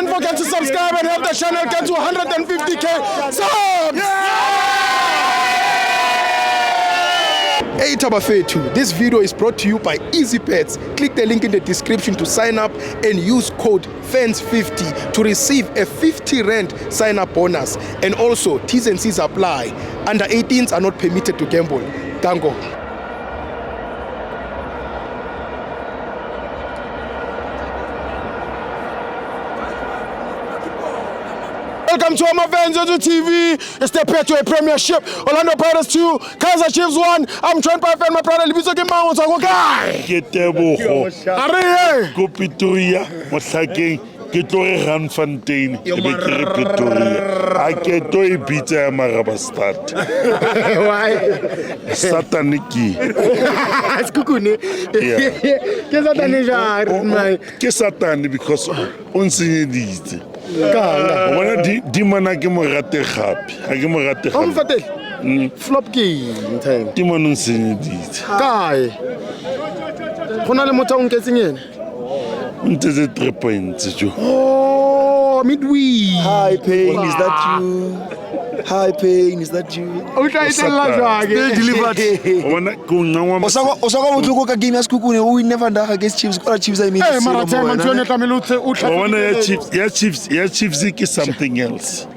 don't forget to subscribe and help the channel get to 150k subs. Hey Tabafetu, this video is brought to you by EASYBET. Click the link in the description to sign up and use code FANS50 to receive a 50 Rand sign-up bonus. And also, T&Cs apply. Under 18s are not permitted to gamble. Tango. Welcome to FANS Wethu TV. It's the Petro Premiership. Orlando Pirates 2, Kaizer Chiefs 1. I'm joined by my brother Libiso Kimao. So guy. Go Pretoria, Mosakeng, Ketore Ranfontein, Ebekere Pretoria. I get to a pizza Marabastat. Why? Sataniki. Sekhukhune. Ke Satan because on signed When Dimana Gimorate Happy, I Gimorate Happy. Flop game time. Dimon signed it. Guy. Honale Motown getting in. Until the 3 points. Oh, midweek. Hi, Pain, is that you? Hi, Pain, is that you? Okay, delivered. Osaka Mutuko game as Sekhukhune, we never die against Chiefs. Chiefs, I mean. Hey, Maratema, Chiefs is something else.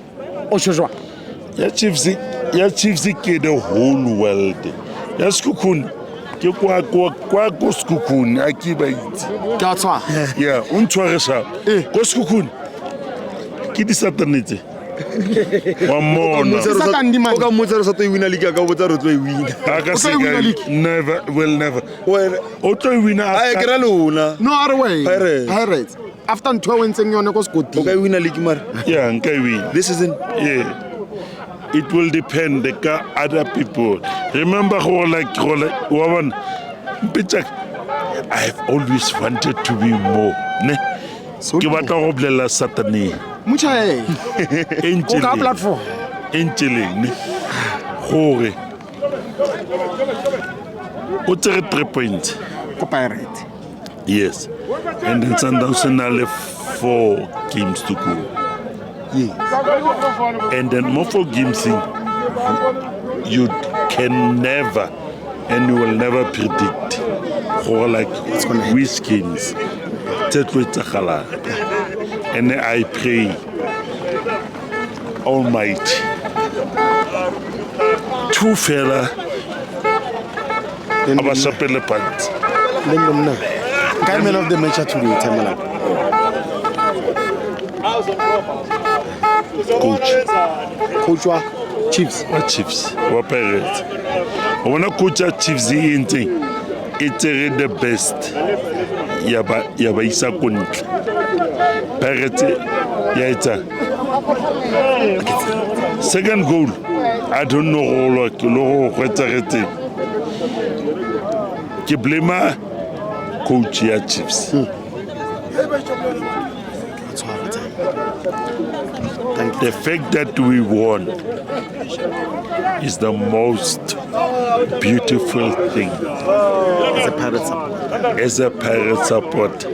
Oshojwa. Chiefs is the whole world. Sekhukhune. Kwa Sekhukhune, I keep it. That's why. Yeah, untwaresha. Kwa Sekhukhune. Kidi satanite. One more. Never, will never. No other way. Pirates. After 2 wins, you go good. Okay, win a league, yeah, okay, win. This isn't. Yeah. It will depend on other people. Remember, woman, I have always wanted to be more. Ne? Give a couple Saturday. Mucha platform. Angeli. Hore. What's a 3 points? Pirate. Yes. And then Sundowns left 4 games to go. Yes. And then more 4 games you can never and you will never predict for like which games. And I pray Almighty two fella abasapele pants. Man of the match today, Coach what? Chiefs. What Chiefs? What Pirates? I want to coach Chiefs in thing. It's the best. Yaba isa kuntle. Pirates. Yeah, it's a second goal. I don't know what I blame coach ya Chiefs. The fact that we won is the most beautiful thing. As a Pirate support.